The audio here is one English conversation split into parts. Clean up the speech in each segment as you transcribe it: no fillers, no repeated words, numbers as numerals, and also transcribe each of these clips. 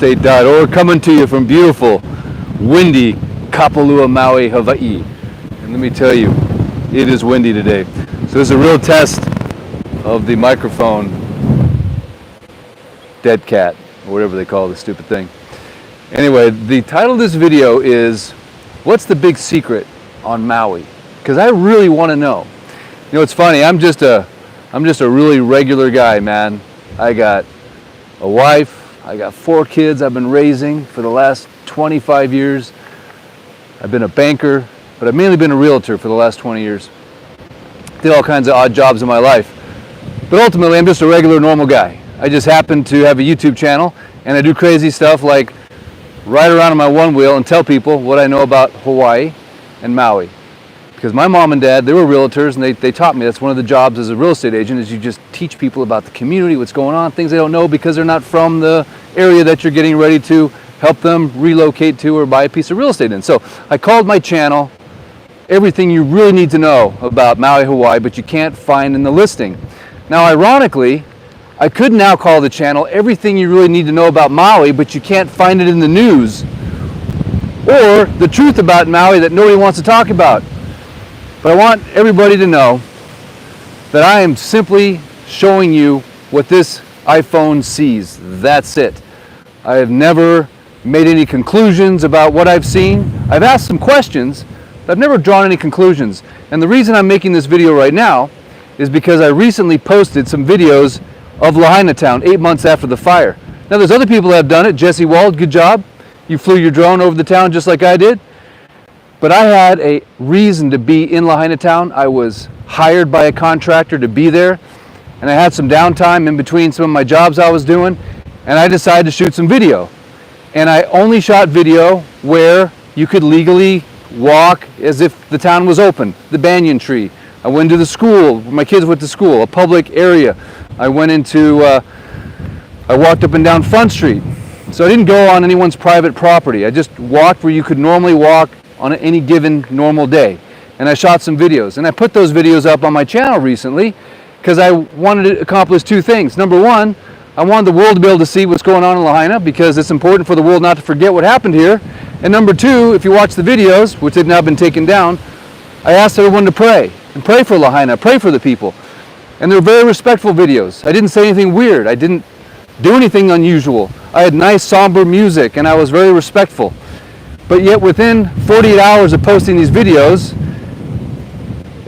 State.org, coming to you from beautiful, windy Kapalua, Maui, Hawaii. And let me tell you, it is windy today. So this is a real test of the microphone dead cat, or whatever they call this stupid thing. Anyway, the title of this video is, what's the big secret on Maui? Because I really want to know. You know, it's funny, I'm just a really regular guy, man. I got a wife, I got 4 kids I've been raising for the last 25 years. I've been a banker, but I've mainly been a realtor for the last 20 years. Did all kinds of odd jobs in my life. But ultimately, I'm just a regular, normal guy. I just happen to have a YouTube channel, and I do crazy stuff like ride around on my one wheel and tell people what I know about Hawaii and Maui. Because my mom and dad, they were realtors, and they taught me that's one of the jobs as a real estate agent, is you just teach people about the community, what's going on, things they don't know because they're not from the area that you're getting ready to help them relocate to or buy a piece of real estate in. So I called my channel Everything You Really Need to Know About Maui, Hawaii, but You Can't Find in the Listing. Now, ironically, I could now call the channel Everything You Really Need to Know About Maui, but You Can't Find It in the News, or The Truth About Maui That Nobody Wants to Talk About. But I want everybody to know that I am simply showing you what this iPhone sees. That's it. I have never made any conclusions about what I've seen. I've asked some questions, but I've never drawn any conclusions. And the reason I'm making this video right now is because I recently posted some videos of Lahaina town 8 months after the fire. Now there's other people that have done it. Jesse Wald, good job. You flew your drone over the town just like I did. But I had a reason to be in Lahaina town. I was hired by a contractor to be there, and I had some downtime in between some of my jobs I was doing, and I decided to shoot some video. And I only shot video where you could legally walk as if the town was open. The banyan tree. I went to the school, my kids went to school, a public area. I went into, I walked up and down Front Street. So I didn't go on anyone's private property. I just walked where you could normally walk on any given normal day. And I shot some videos. And I put those videos up on my channel recently because I wanted to accomplish 2 things. Number 1, I wanted the world to be able to see what's going on in Lahaina because it's important for the world not to forget what happened here. And number 2, if you watch the videos, which have now been taken down, I asked everyone to pray. And pray for Lahaina, pray for the people. And they're very respectful videos. I didn't say anything weird. I didn't do anything unusual. I had nice somber music and I was very respectful. But yet within 48 hours of posting these videos,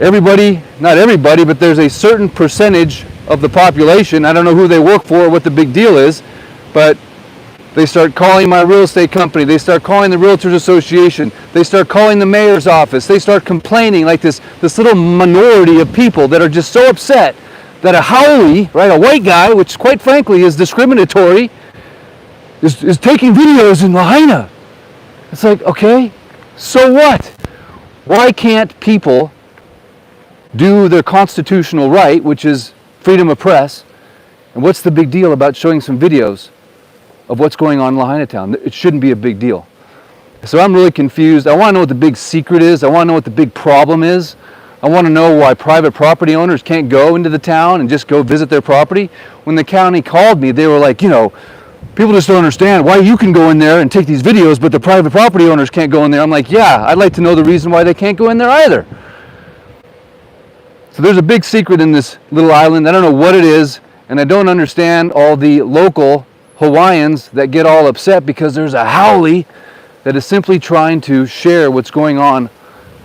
everybody, not everybody, but there's a certain percentage of the population, I don't know who they work for or what the big deal is, but they start calling my real estate company, they start calling the Realtors Association, they start calling the mayor's office, they start complaining like this little minority of people that are just so upset that a haole, right, a white guy, which quite frankly is discriminatory, is taking videos in Lahaina. It's like, okay, so what? Why can't people do their constitutional right, which is freedom of press, and what's the big deal about showing some videos of what's going on in Lahaina town? It shouldn't be a big deal. So I'm really confused. I want to know what the big secret is. I want to know what the big problem is. I want to know why private property owners can't go into the town and just go visit their property. When the county called me, they were like, you know, people just don't understand why you can go in there and take these videos, but the private property owners can't go in there. I'm like, yeah, I'd like to know the reason why they can't go in there either. So there's a big secret in this little island. I don't know what it is, and I don't understand all the local Hawaiians that get all upset because there's a haole that is simply trying to share what's going on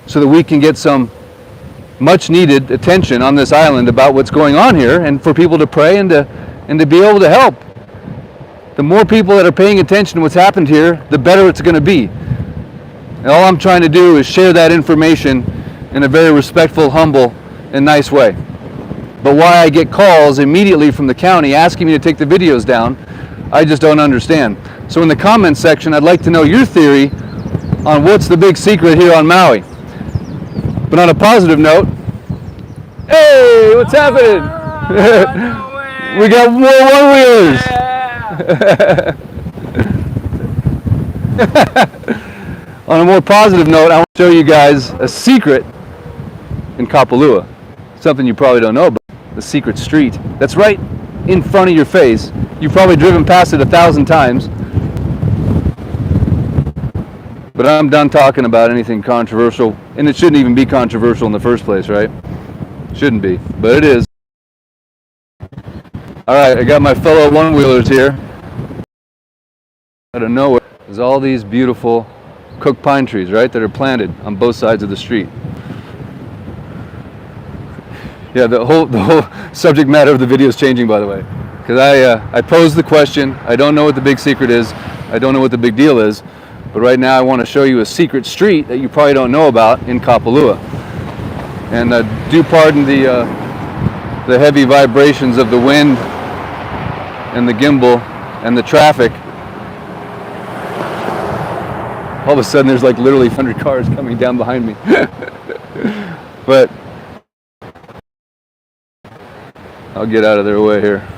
so that we can get some much needed attention on this island about what's going on here and for people to pray and to be able to help. The more people that are paying attention to what's happened here, the better it's going to be. And all I'm trying to do is share that information in a very respectful, humble, and nice way. But why I get calls immediately from the county asking me to take the videos down, I just don't understand. So in the comments section, I'd like to know your theory on what's the big secret here on Maui. But on a positive note, hey, what's happening? We got more one-wheelers. On a more positive note, I want to show you guys a secret in Kapalua. Something you probably don't know about, the secret street that's right in front of your face. You've probably driven past it 1,000 times. But I'm done talking about anything controversial, and it shouldn't even be controversial in the first place, right? Shouldn't be, but it is. All right, I got my fellow one-wheelers here. Out of nowhere, there's all these beautiful cook pine trees, right, that are planted on both sides of the street. Yeah, the whole subject matter of the video is changing, by the way, because I posed the question. I don't know what the big secret is. I don't know what the big deal is, but right now I want to show you a secret street that you probably don't know about in Kapalua. And do pardon the heavy vibrations of the wind and the gimbal and the traffic. All of a sudden there's like literally 100 cars coming down behind me. But I'll get out of their way here.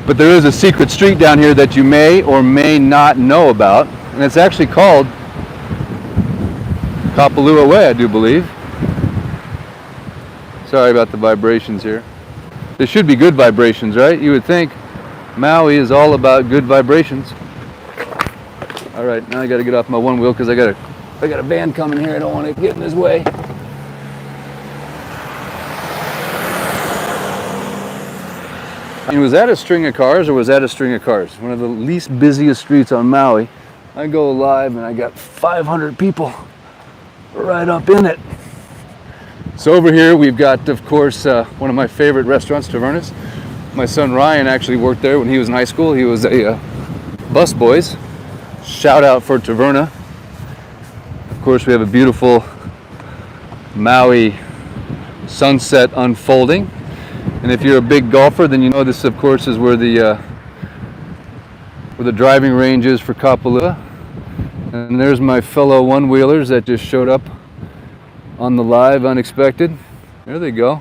But there is a secret street down here that you may or may not know about, and it's actually called Kapalua Way, I do believe. Sorry about the vibrations here. There should be good vibrations, right? You would think Maui is all about good vibrations. All right, now I got to get off my one wheel because I got a van coming here. I don't want to get in his way. And was that a string of cars or was that a string of cars? One of the least busiest streets on Maui. I go live and I got 500 people right up in it. So over here we've got, of course, one of my favorite restaurants, Tavernas. My son Ryan actually worked there when he was in high school. He was a busboys. Shout out for Taverna. Of course, we have a beautiful Maui sunset unfolding. And if you're a big golfer, then you know this, of course, is where the driving range is for Kapalua. And there's my fellow one-wheelers that just showed up on the live unexpected. There they go.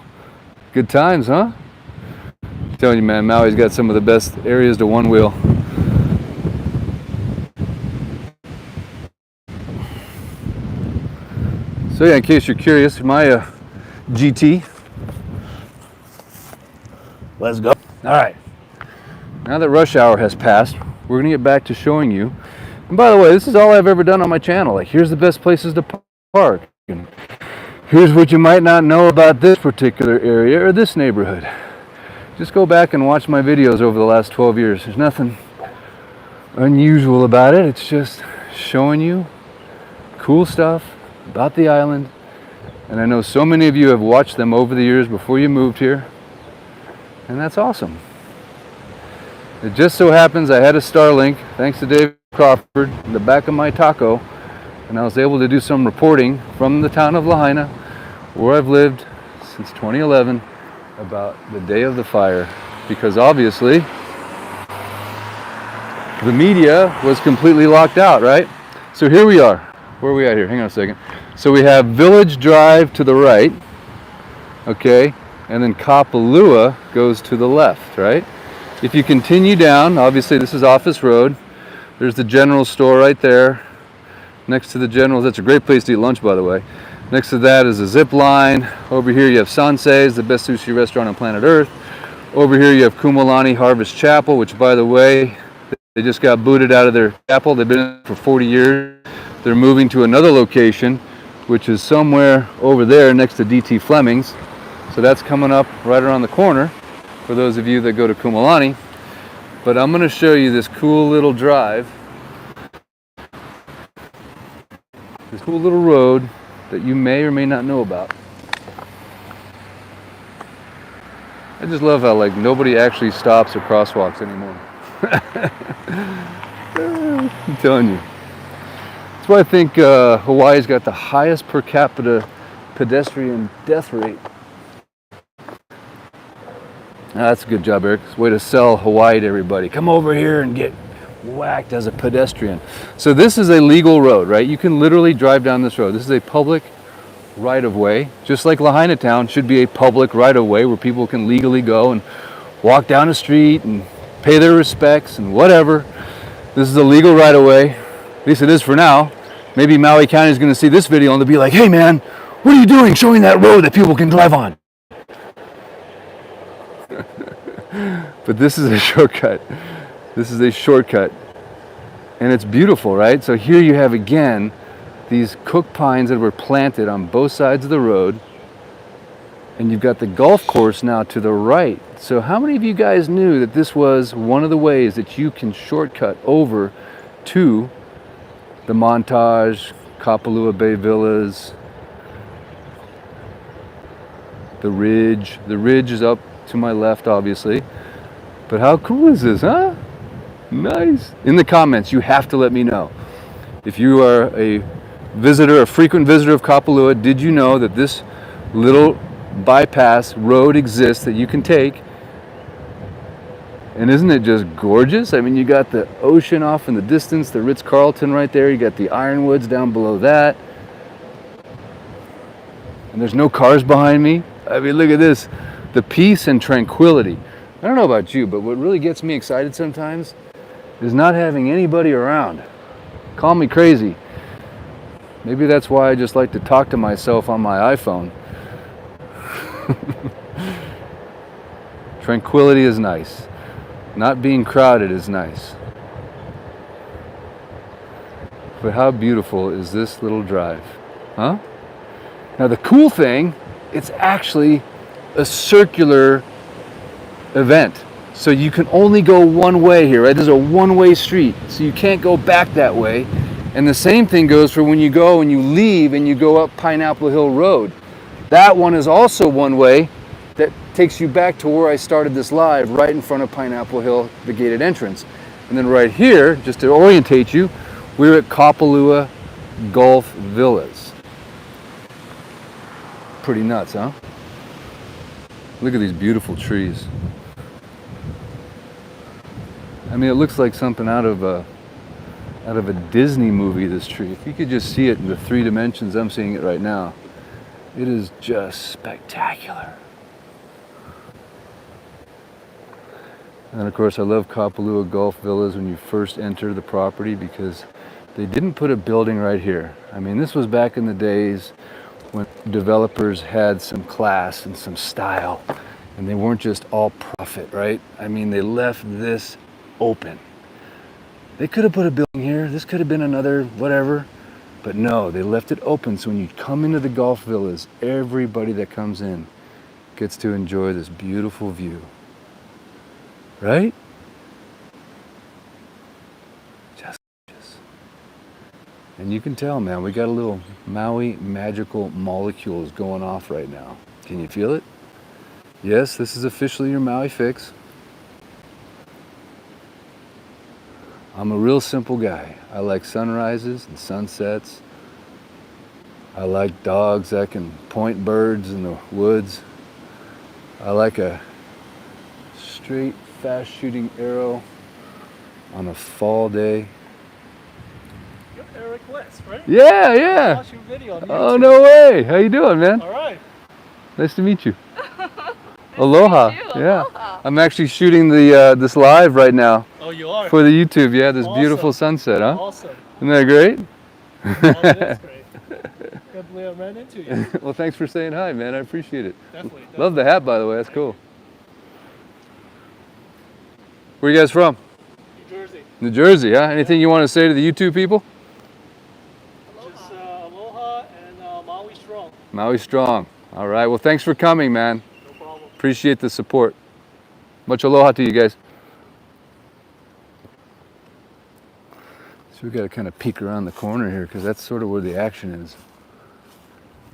Good times, huh? I'm telling you, man, Maui's got some of the best areas to one-wheel. So yeah, in case you're curious, my GT. Let's go. All right. Now that rush hour has passed, we're going to get back to showing you. And by the way, this is all I've ever done on my channel. Like, here's the best places to park. And here's what you might not know about this particular area or this neighborhood. Just go back and watch my videos over the last 12 years. There's nothing unusual about it. It's just showing you cool stuff about the island. And I know so many of you have watched them over the years before you moved here. And that's awesome. It just so happens I had a Starlink, thanks to Dave Crawford, in the back of my taco, and I was able to do some reporting from the town of Lahaina, where I've lived since 2011, about the day of the fire, because obviously the media was completely locked out, right? So here we are. Where are we at here? Hang on a second. So we have Village Drive to the right, okay? And then Kapalua goes to the left, right? If you continue down, obviously this is Office Road. There's the general store right there. Next to the generals, that's a great place to eat lunch, by the way. Next to that is a zip line. Over here you have Sansei's, the best sushi restaurant on planet Earth. Over here you have Kumalani Harvest Chapel, which, by the way, they just got booted out of their chapel. They've been in it for 40 years. They're moving to another location, which is somewhere over there next to DT Fleming's. So that's coming up right around the corner for those of you that go to Kumalani. But I'm going to show you this cool little drive, this cool little road that you may or may not know about. I just love how like nobody actually stops or crosswalks anymore. I'm telling you. That's why I think Hawaii's got the highest per capita pedestrian death rate. That's a good job, Eric. It's a way to sell Hawaii to everybody. Come over here and get whacked as a pedestrian. So this is a legal road, right? You can literally drive down this road. This is a public right-of-way. Just like Lahaina Town should be a public right-of-way where people can legally go and walk down the street and pay their respects and whatever. This is a legal right-of-way. At least it is for now. Maybe Maui County is going to see this video and they'll be like, hey man, what are you doing showing that road that people can drive on? But this is a shortcut. This is a shortcut. And it's beautiful, right? So here you have again these cook pines that were planted on both sides of the road. And you've got the golf course now to the right. So how many of you guys knew that this was one of the ways that you can shortcut over to the Montage, Kapalua Bay Villas, the Ridge. The Ridge is up to my left, obviously. But how cool is this, huh? Nice. In the comments, you have to let me know. If you are a visitor, a frequent visitor of Kapalua, did you know that this little bypass road exists that you can take? And isn't it just gorgeous? I mean, you got the ocean off in the distance, the Ritz-Carlton right there, you got the Ironwoods down below that, and there's no cars behind me. I mean, look at this, the peace and tranquility. I don't know about you, but what really gets me excited sometimes is not having anybody around. Call me crazy. Maybe that's why I just like to talk to myself on my iPhone. Tranquility is nice. Not being crowded is nice. But how beautiful is this little drive, huh? Now the cool thing, it's actually a circular event. So you can only go one way here, right? This is a one-way street, so you can't go back that way. And the same thing goes for when you go and you leave and you go up Pineapple Hill Road. That one is also one way that takes you back to where I started this live, right in front of Pineapple Hill, the gated entrance. And then right here, just to orientate you, we're at Kapalua Golf Villas. Pretty nuts, huh? Look at these beautiful trees. I mean, it looks like something out of a Disney movie, this tree. If you could just see it in the 3 dimensions I'm seeing it right now, it is just spectacular. And of course, I love Kapalua Golf Villas when you first enter the property because they didn't put a building right here. I mean, this was back in the days when developers had some class and some style, and they weren't just all profit, right? I mean, they left this open. They could have put a building here. This could have been another whatever, but no, they left it open. So when you come into the golf villas, everybody that comes in gets to enjoy this beautiful view. Right? Just gorgeous. And you can tell, man, we got a little Maui magical molecules going off right now. Can you feel it? Yes, this is officially your Maui fix. I'm a real simple guy. I like sunrises and sunsets. I like dogs that can point birds in the woods. I like a straight, fast shooting arrow on a fall day. You're Eric West, right? Yeah, yeah. I watched your video on YouTube. Oh, no way. How you doing, man? All right. Nice to meet you. Nice Aloha. to meet you. Yeah. Aloha. I'm actually shooting the this live right now Oh, you are? for the YouTube. Yeah, this Awesome. beautiful sunset, huh? Awesome. Isn't that great? Oh, that's great. Can't believe I ran into you. Well, thanks for saying hi, man. I appreciate it. Definitely. Love the hat, by the way. That's cool. Where you guys from? New Jersey. New Jersey, huh? Anything you want to say to the YouTube people? Just aloha and Maui strong. Maui strong. All right. Well, thanks for coming, man. No problem. Appreciate the support. Much aloha to you guys. So we got to kind of peek around the corner here because that's sort of where the action is.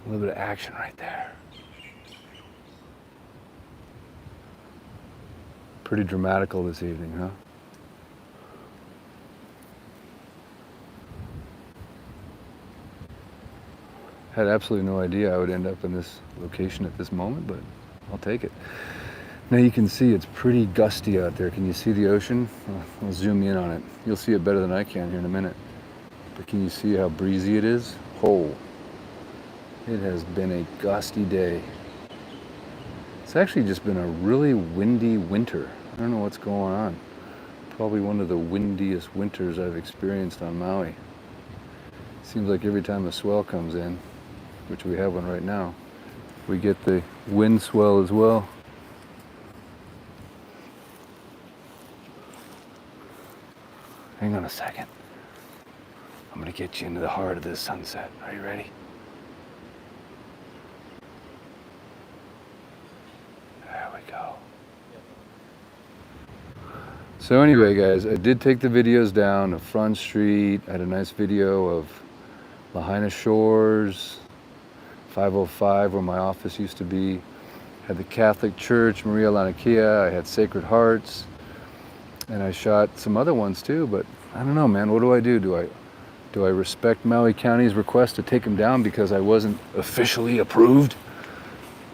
A little bit of action right there. Pretty dramatical this evening, huh? Had absolutely no idea I would end up in this location at this moment, but I'll take it. Now you can see it's pretty gusty out there. Can you see the ocean? I'll zoom in on it. You'll see it better than I can here in a minute. But can you see how breezy it is? Oh, it has been a gusty day. It's actually just been a really windy winter. I don't know what's going on. Probably one of the windiest winters I've experienced on Maui. Seems like every time a swell comes in, which we have one right now, we get the wind swell as well. Hang on a second. I'm going to get you into the heart of this sunset. Are you ready? There we go. So anyway, guys, I did take the videos down of Front Street. I had a nice video of Lahaina Shores, 505 where my office used to be. Had the Catholic Church, Maria Lanikia. I had Sacred Hearts. And I shot some other ones too, but I don't know, man. What do I do? Do I respect Maui County's request to take them down because I wasn't officially approved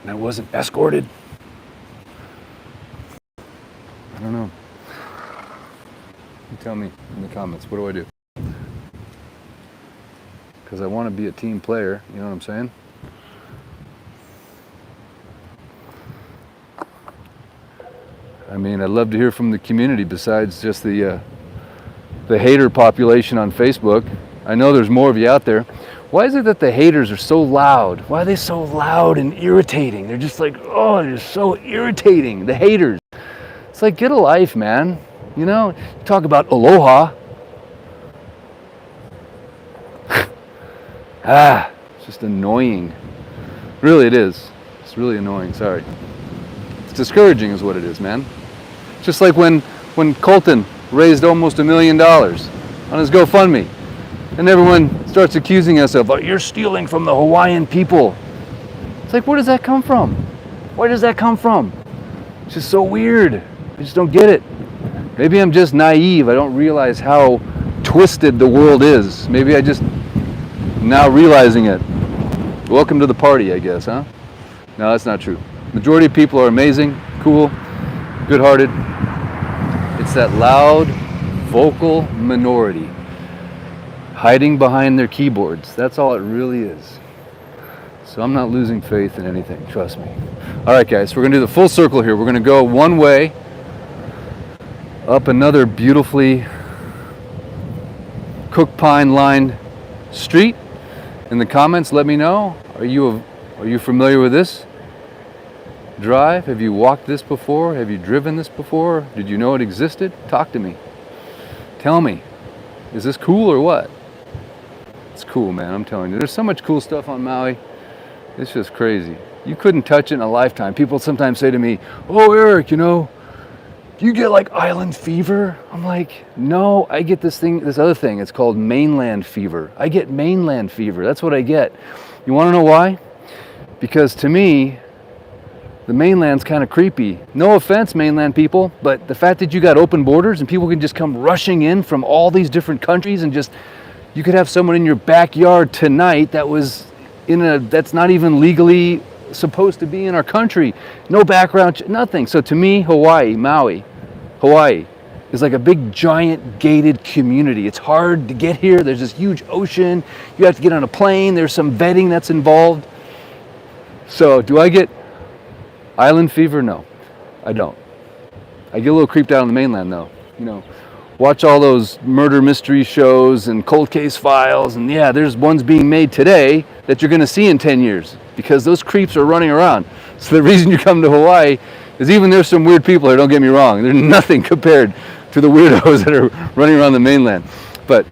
and I wasn't escorted? I don't know. You tell me in the comments, what do I do? Because I want to be a team player, you know what I'm saying? I mean, I'd love to hear from the community besides just the hater population on Facebook. I know there's more of you out there. Why is it that the haters are so loud? Why are they so loud and irritating? They're just like, oh, they're so irritating, the haters. It's like, get a life, man. You know, you talk about aloha. It's just annoying. Really, it is. It's really annoying, sorry. It's discouraging is what it is, man. Just like when Colton raised almost $1 million on his GoFundMe. And everyone starts accusing us of, oh, you're stealing from the Hawaiian people. It's like, where does that come from? Where does that come from? It's just so weird. I just don't get it. Maybe I'm just naive. I don't realize how twisted the world is. Maybe I just now realizing it. Welcome to the party, I guess, huh? No, that's not true. Majority of people are amazing, cool, good-hearted. It's that loud, vocal minority hiding behind their keyboards. That's all it really is. So I'm not losing faith in anything, trust me. All right, guys, we're going to do the full circle here. We're going to go one way up another beautifully cook pine lined street. In the comments, let me know. Are you familiar with this drive? Have you walked this before? Have you driven this before? Did you know it existed? Talk to me. Tell me. Is this cool or what? It's cool, man. I'm telling you. There's so much cool stuff on Maui. It's just crazy. You couldn't touch it in a lifetime. People sometimes say to me, oh, Eric, you know, do you get like island fever? I'm like, no, I get this other thing. It's called mainland fever. I get mainland fever. That's what I get. You want to know why? Because to me, the mainland's kind of creepy. No offense, mainland people, but the fact that you got open borders and people can just come rushing in from all these different countries and just, you could have someone in your backyard tonight that was that's not even legally supposed to be in our country. No background, nothing. So to me, Hawaii is like a big giant gated community. It's hard to get here. There's this huge ocean. You have to get on a plane. There's some vetting that's involved. So do I get island fever? No, I don't. I get a little creeped out on the mainland though. You know, watch all those murder mystery shows and cold case files, and yeah, there's ones being made today that you're gonna see in 10 years because those creeps are running around. So the reason you come to Hawaii is even there's some weird people here, don't get me wrong. They're nothing compared to the weirdos that are running around the mainland. But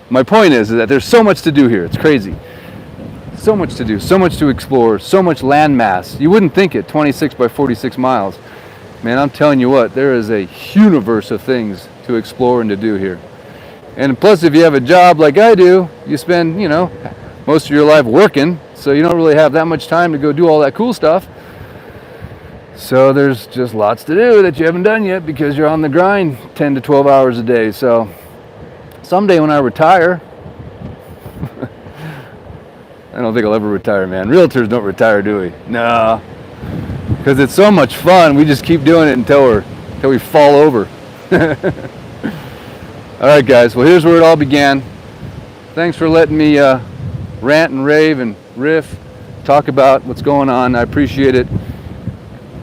my point is that there's so much to do here. It's crazy. So much to do, so much to explore, so much land mass. You wouldn't think it, 26 by 46 miles. Man, I'm telling you what, there is a universe of things to explore and to do here. And plus, if you have a job like I do, you spend, you know, most of your life working, so you don't really have that much time to go do all that cool stuff. So there's just lots to do that you haven't done yet because you're on the grind 10 to 12 hours a day. So someday when I retire, I don't think I'll ever retire, man. Realtors don't retire, do we? No. Because it's so much fun, we just keep doing it until we fall over. All right, guys. Well, here's where it all began. Thanks for letting me rant and rave and riff, talk about what's going on. I appreciate it.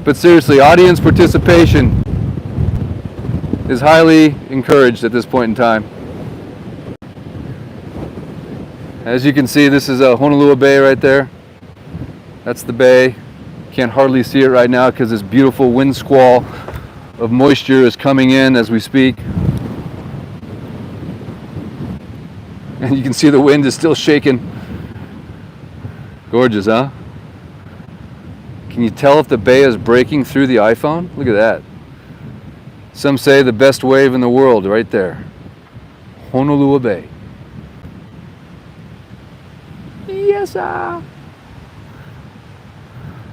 But seriously, audience participation is highly encouraged at this point in time. As you can see, this is Honolulu Bay right there. That's the bay. Can't hardly see it right now because this beautiful wind squall of moisture is coming in as we speak. And you can see the wind is still shaking. Gorgeous, huh? Can you tell if the bay is breaking through the iPhone? Look at that. Some say the best wave in the world right there. Honolulu Bay. Yes, sir.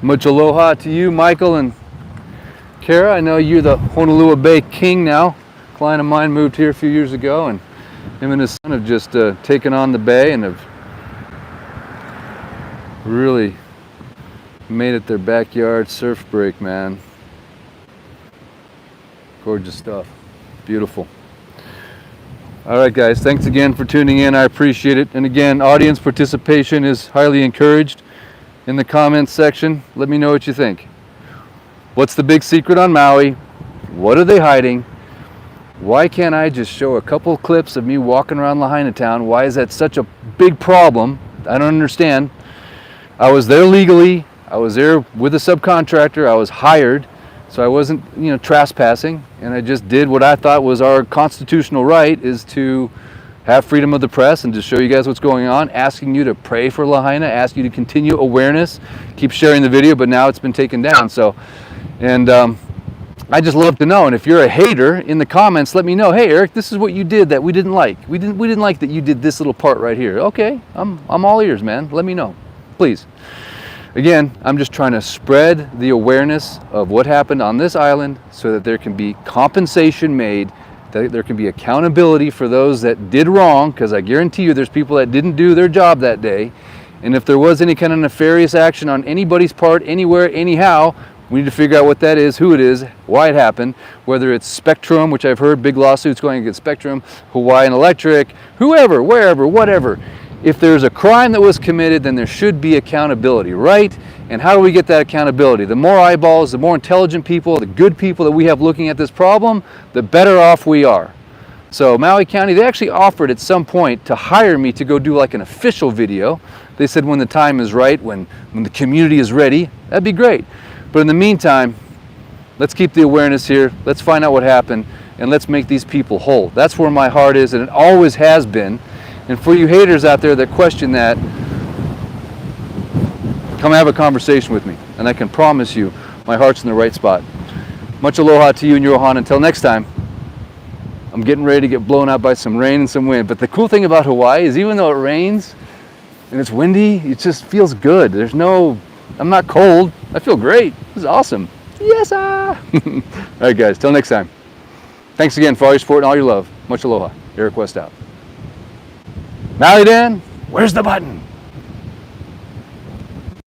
Much aloha to you, Michael and Kara. I know you're the Honolulu Bay king now. A client of mine moved here a few years ago, and him and his son have just taken on the bay and have really made it their backyard surf break, man. Gorgeous stuff. Beautiful. All right, guys, thanks again for tuning in. I appreciate it. And again, audience participation is highly encouraged. In the comments section, let me know what you think. What's the big secret on Maui? What are they hiding? Why can't I just show a couple clips of me walking around Lahaina town? Why is that such a big problem? I don't understand. I was there legally. I was there with a subcontractor. I was hired, so I wasn't, trespassing, and I just did what I thought was our constitutional right, is to have freedom of the press and to show you guys what's going on, asking you to pray for Lahaina, ask you to continue awareness, keep sharing the video, but now it's been taken down. So, and I just love to know. And if you're a hater, in the comments, let me know. Hey, Eric, this is what you did that we didn't like. We didn't like that you did this little part right here. Okay, I'm all ears, man. Let me know, please. Again, I'm just trying to spread the awareness of what happened on this island so that there can be compensation made, that there can be accountability for those that did wrong, because I guarantee you there's people that didn't do their job that day. And if there was any kind of nefarious action on anybody's part, anywhere, anyhow, we need to figure out what that is, who it is, why it happened, whether it's Spectrum, which I've heard big lawsuits going against Spectrum, Hawaiian Electric, whoever, wherever, whatever. If there's a crime that was committed, then there should be accountability, right? And how do we get that accountability? The more eyeballs, the more intelligent people, the good people that we have looking at this problem, the better off we are. So Maui County, they actually offered at some point to hire me to go do like an official video. They said when the time is right, when the community is ready, that'd be great. But in the meantime, let's keep the awareness here. Let's find out what happened, and let's make these people whole. That's where my heart is, and it always has been. And for you haters out there that question that, come have a conversation with me, and I can promise you my heart's in the right spot. Much aloha to you and your ohana. Until next time, I'm getting ready to get blown out by some rain and some wind. But the cool thing about Hawaii is even though it rains and it's windy, it just feels good. I'm not cold. I feel great. This is awesome. Yes, ah. All right, guys, till next time. Thanks again for all your support and all your love. Much aloha. Eric West out. Maui Dan, where's the button?